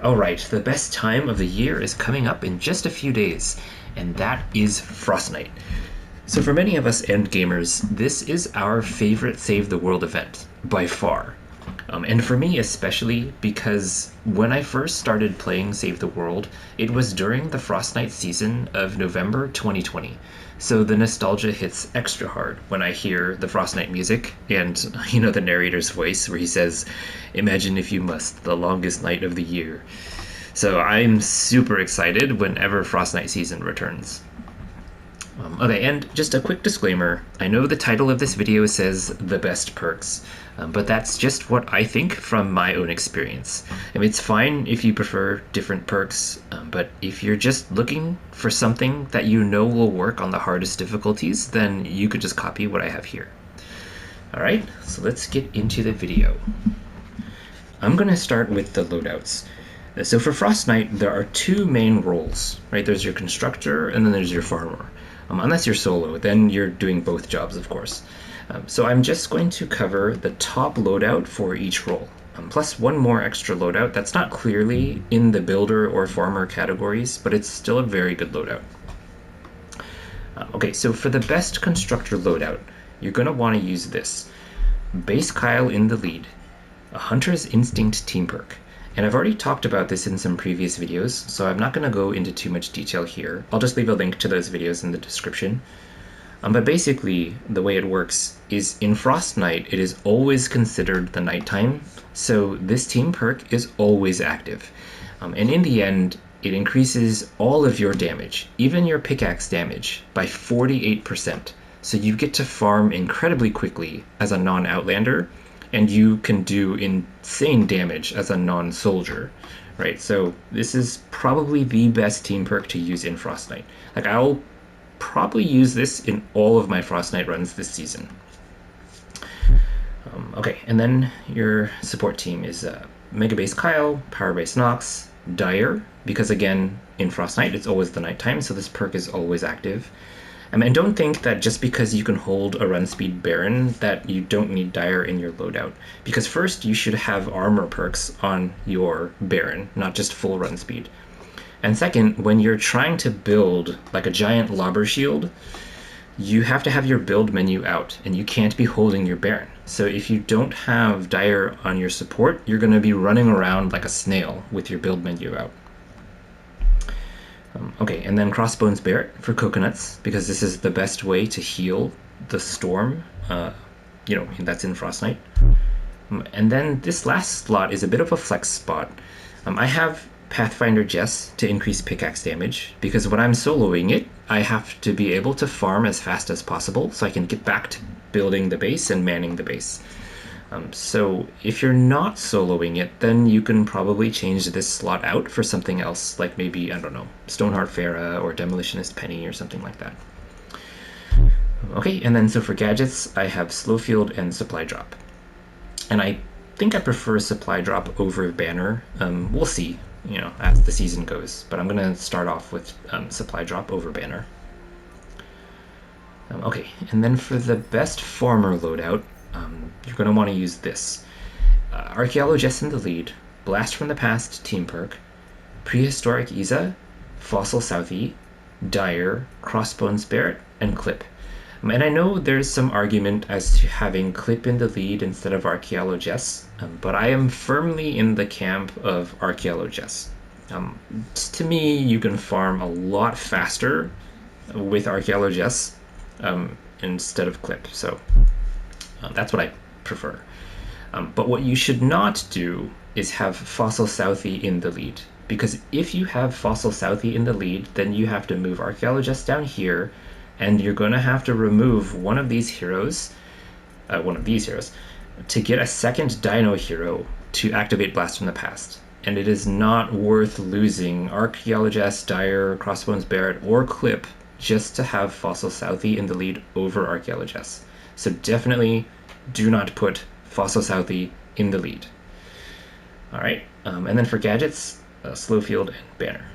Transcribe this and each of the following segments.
Alright, the best time of the year is coming up in just a few days, and that is Frostnite. So for many of us end gamers, this is our favorite Save the World event, by far. And for me especially, because when I first started playing Save the World, it was during the Frostnite season of November 2020. So the nostalgia hits extra hard when I hear the Frostnite music and, the narrator's voice where he says, "Imagine if you must, the longest night of the year." So I'm super excited whenever Frostnite season returns. Okay, and just a quick disclaimer. I know the title of this video says the best perks, but that's just what I think from my own experience. I mean, it's fine if you prefer different perks, but if you're just looking for something that you know will work on the hardest difficulties, then you could just copy what I have here. Alright, so let's get into the video. I'm going to start with the loadouts. So for Frostnite, there are two main roles, right? There's your constructor and then there's your farmer. Unless you're solo, then you're doing both jobs, of course. So I'm just going to cover the top loadout for each role, plus one more extra loadout that's not clearly in the builder or farmer categories, but it's still a very good loadout. Okay, so for the best constructor loadout, you're going to want to use this. Base Kyle in the lead, a Hunter's Instinct team perk. And I've already talked about this in some previous videos, so I'm not going to go into too much detail here. I'll just leave a link to those videos in the description. But basically, the way it works is in Frostnite, it is always considered the nighttime, so this team perk is always active. And in the end, it increases all of your damage, even your pickaxe damage, by 48%. So you get to farm incredibly quickly as a non-outlander, and you can do insane damage as a non-soldier, right? So this is probably the best team perk to use in Frostnite. Like, I'll probably use this in all of my Frostnite runs this season. Okay, and then your support team is Mega Base Kyle, Power Base Nox, Dire, because again, in Frostnite, it's always the nighttime, so this perk is always active. And don't think that just because you can hold a run speed Baron that you don't need Dire in your loadout. Because first, you should have armor perks on your Baron, not just full run speed. And second, when you're trying to build like a giant lobber shield, you have to have your build menu out, and you can't be holding your Baron. So if you don't have Dire on your support, you're going to be running around like a snail with your build menu out. Okay, and then Crossbones Barret for coconuts, because this is the best way to heal the storm, that's in Frostnite. And then this last slot is a bit of a flex spot. I have Pathfinder Jess to increase pickaxe damage, because when I'm soloing it, I have to be able to farm as fast as possible so I can get back to building the base and manning the base. So if you're not soloing it, then you can probably change this slot out for something else, like maybe, I don't know, Stoneheart Farah or Demolitionist Penny or something like that. Okay, and then so for gadgets, I have Slow Field and Supply Drop. And I think I prefer Supply Drop over Banner. We'll see, as the season goes. But I'm going to start off with Supply Drop over Banner. Okay, and then for the best Farmer loadout, you're going to want to use this. Archaeologist in the lead, Blast from the Past team perk, Prehistoric Isa, Fossil Southie, Dire, Crossbones Barret, and Clip. And I know there's some argument as to having Clip in the lead instead of Archaeologist, but I am firmly in the camp of Archaeologist. To me, you can farm a lot faster with Archaeologist instead of Clip, so that's what I prefer. But what you should not do is have Fossil Southie in the lead, because if you have Fossil Southie in the lead, then you have to move Archaeologist down here, and you're going to have to remove one of these heroes, to get a second Dino hero to activate Blast from the Past. And it is not worth losing Archaeologist, Dire, Crossbones Barret, or Clip just to have Fossil Southie in the lead over Archaeologist. So definitely do not put Fossil Southie in the lead. Alright, and then for gadgets, Slow Field and Banner.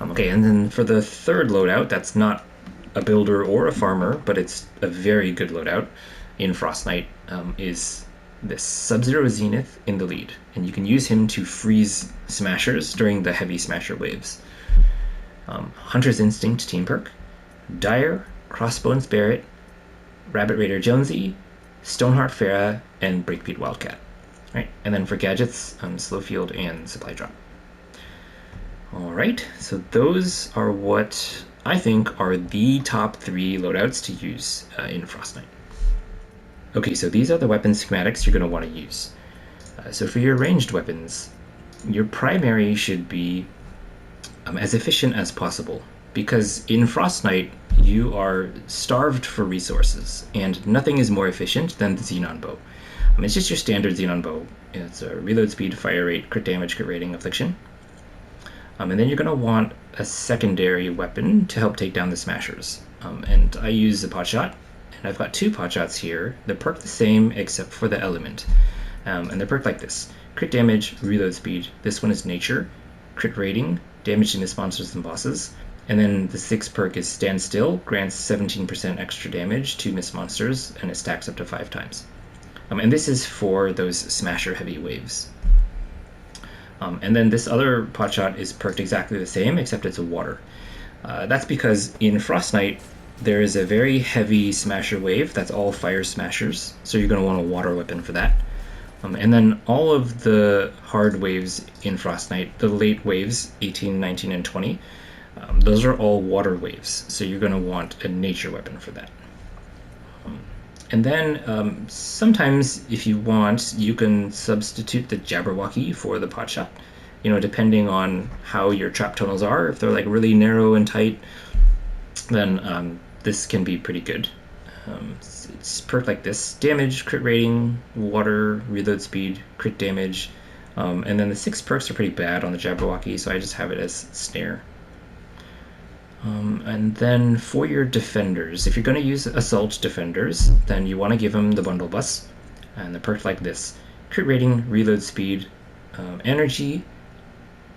Okay, and then for the third loadout, that's not a builder or a farmer, but it's a very good loadout in Frostnite, is this Subzero Zenith in the lead, and you can use him to freeze smashers during the heavy smasher waves. Hunter's Instinct team perk, Dire, Crossbones Barrett, Rabbit Raider Jonesy, Stoneheart Farah, and Breakbeat Wildcat. Right, and then for gadgets, Slow Field and Supply Drop. Alright, so those are what I think are the top 3 loadouts to use in Frostnite. Okay, so these are the weapon schematics you're going to want to use. So for your ranged weapons, your primary should be as efficient as possible, because in Frostnite you are starved for resources, and nothing is more efficient than the Xenon Bow. It's just your standard Xenon Bow. It's a reload speed, fire rate, crit damage, crit rating, affliction. And then you're going to want a secondary weapon to help take down the smashers. And I use a potshot, and I've got 2 potshots here. They're perked the same except for the element. And they're perked like this. Crit damage, reload speed. This one is nature. Crit rating, damage to miss monsters and bosses. And then the 6th perk is stand still, grants 17% extra damage to miss monsters, and it stacks up to 5 times. And this is for those smasher heavy waves. And then this other potshot is perked exactly the same, except it's a water. That's because in Frostnite, there is a very heavy smasher wave that's all fire smashers, so you're going to want a water weapon for that. And then all of the hard waves in Frostnite, the late waves, 18, 19, and 20, those are all water waves, so you're going to want a nature weapon for that. And then sometimes, if you want, you can substitute the Jabberwocky for the potshot. Depending on how your trap tunnels are. If they're like really narrow and tight, then this can be pretty good. It's perked like this: damage, crit rating, water, reload speed, crit damage. And then the 6 perks are pretty bad on the Jabberwocky, so I just have it as snare. And then for your defenders, if you're going to use assault defenders, then you want to give them the bundle bus, and they're perked like this: crit rating, reload speed, energy,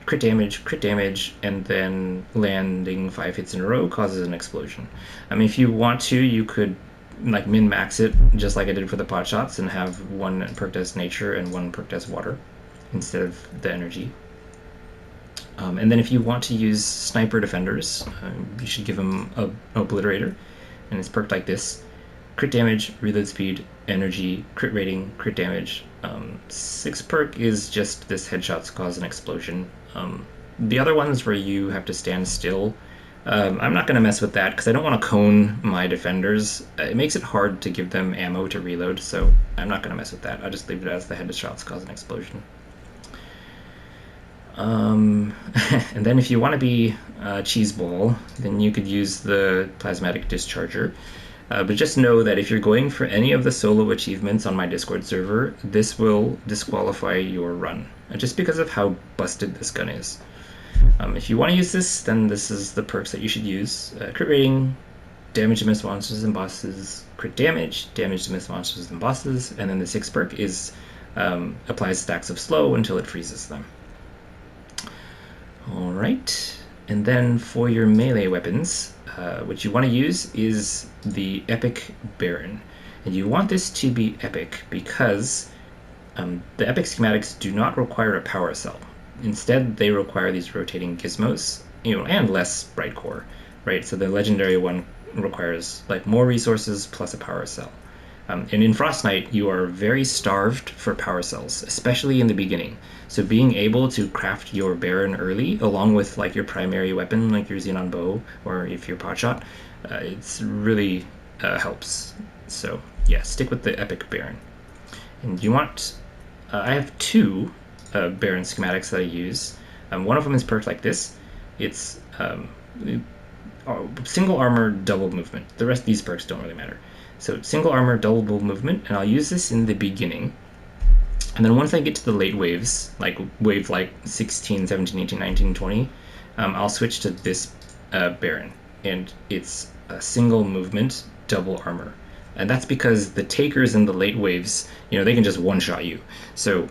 crit damage, and then landing 5 hits in a row causes an explosion. If you want to, you could like min-max it just like I did for the potshots and have one perked as nature and one perked as water instead of the energy. And then if you want to use sniper defenders, you should give them an obliterator, and it's perked like this: crit damage, reload speed, energy, crit rating, crit damage. 6th perk is just this: headshots cause an explosion. The other ones where you have to stand still, I'm not going to mess with that because I don't want to cone my defenders. It makes it hard to give them ammo to reload, so I'm not going to mess with that. I'll just leave it as the headshots cause an explosion. And then if you want to be cheeseball, then you could use the plasmatic discharger. But just know that if you're going for any of the solo achievements on my Discord server, this will disqualify your run, just because of how busted this gun is. If you want to use this, then this is the perks that you should use: crit rating, damage to miss monsters and bosses, crit damage, damage to miss monsters and bosses, and then the 6th perk is applies stacks of slow until it freezes them. Alright, and then for your melee weapons, what you want to use is the Epic Baron. And you want this to be epic because the epic schematics do not require a power cell. Instead, they require these rotating gizmos, and less bright core, right? So the legendary one requires like more resources plus a power cell. And in Frostnite, you are very starved for power cells, especially in the beginning. So being able to craft your Baron early, along with like your primary weapon, like your Xenon Bow, or if you're potshot, it's really helps. So yeah, stick with the Epic Baron. And you want, I have 2 Baron schematics that I use. One of them is perked like this. It's single armor, double movement. The rest of these perks don't really matter. So single armor, double movement, and I'll use this in the beginning. And then once I get to the late waves, like wave 16, 17, 18, 19, 20, I'll switch to this Baron. And it's a single movement, double armor. And that's because the takers in the late waves, they can just one-shot you. So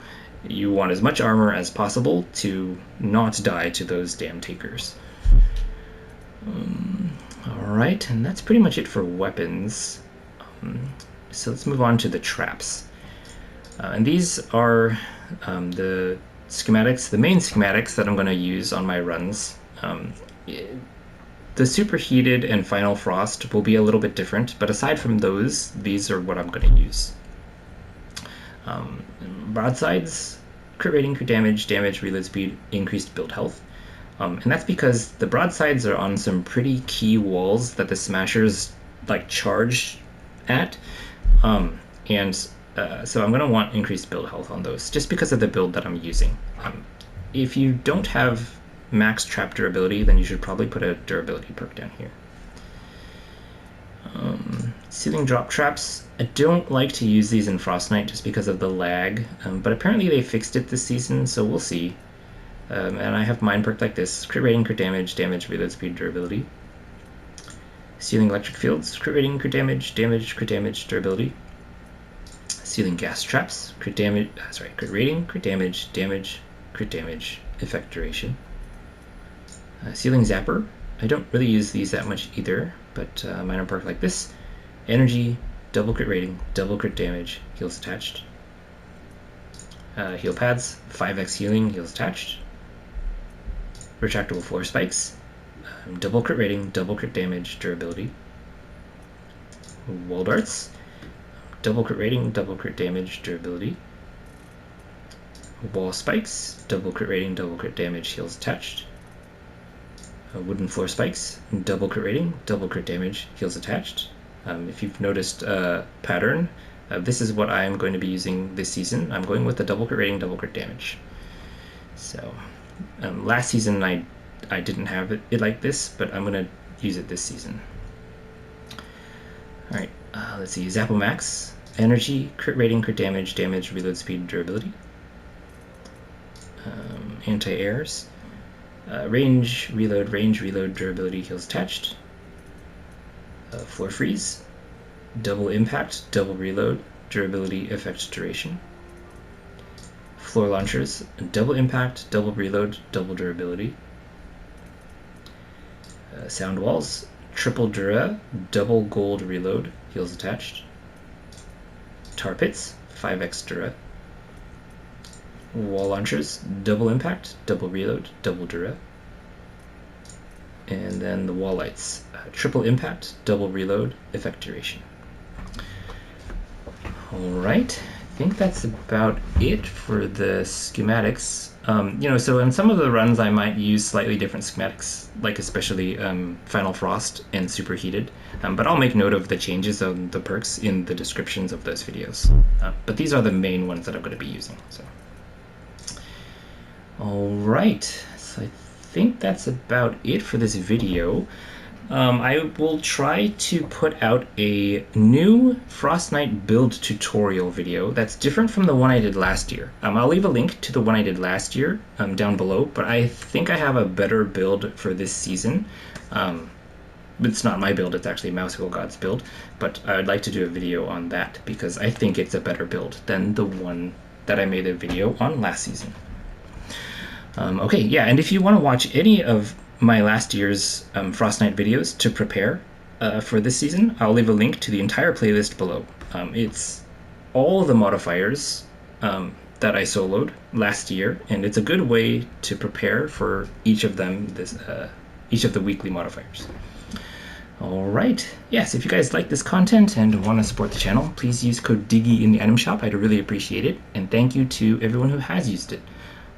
you want as much armor as possible to not die to those damn takers. Alright, and that's pretty much it for weapons. So let's move on to the traps. And these are the schematics, the main schematics that I'm going to use on my runs. The superheated and final frost will be a little bit different, but aside from those, these are what I'm going to use. Broadsides, crit rating, crit damage, damage, reload speed, increased build health. And that's because the broadsides are on some pretty key walls that the smashers like charge at. So I'm going to want increased build health on those, just because of the build that I'm using. If you don't have max trap durability, then you should probably put a durability perk down here. Ceiling drop traps, I don't like to use these in Frostnite just because of the lag, but apparently they fixed it this season, so we'll see. And I have mine perked like this: crit rating, crit damage, damage, reload speed, durability. Ceiling electric fields, crit rating, crit damage, damage, crit damage, durability. Ceiling gas traps, crit rating, crit damage, damage, crit damage, effect duration. Ceiling zapper, I don't really use these that much either, but mine are perked like this: energy, double crit rating, double crit damage, heals attached. Heal pads, 5x healing, heals attached. Retractable floor spikes, double crit rating, double crit damage, durability. Wall darts, double crit rating, double crit damage, durability. Wall spikes, double crit rating, double crit damage, heals attached. Wooden floor spikes, double crit rating, double crit damage, heals attached. If you've noticed a pattern, this is what I'm going to be using this season. I'm going with the double crit rating, double crit damage. So last season I didn't have it like this, but I'm going to use it this season. Alright, let's see. Zappo Max, energy, crit rating, crit damage, damage, reload speed, durability. Anti-airs, range, reload, durability, heals attached. Floor freeze, double impact, double reload, durability, effect, duration. Floor launchers, double impact, double reload, double durability. Sound walls, triple dura, double gold reload, heals attached. Tar pits, 5x dura. Wall launchers, double impact, double reload, double dura. And then the wall lights, triple impact, double reload, effect duration. Alright, I think that's about it for the schematics. So in some of the runs I might use slightly different schematics, like especially Final Frost and Superheated, but I'll make note of the changes of the perks in the descriptions of those videos. But these are the main ones that I'm going to be using. So. Alright, so I think that's about it for this video. I will try to put out a new Frostnite build tutorial video that's different from the one I did last year. I'll leave a link to the one I did last year down below, but I think I have a better build for this season. It's not my build, it's actually Mouseicle God's build, but I'd like to do a video on that because I think it's a better build than the one that I made a video on last season. Okay, yeah, and if you want to watch any of my last year's Frostnite videos to prepare for this season, I'll leave a link to the entire playlist below. It's all the modifiers that I soloed last year, and it's a good way to prepare for each of them, each of the weekly modifiers. Alright, yes, if you guys like this content and want to support the channel, please use code DIGI in the item shop. I'd really appreciate it, and thank you to everyone who has used it.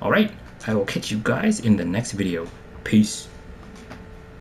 Alright, I will catch you guys in the next video. Peace.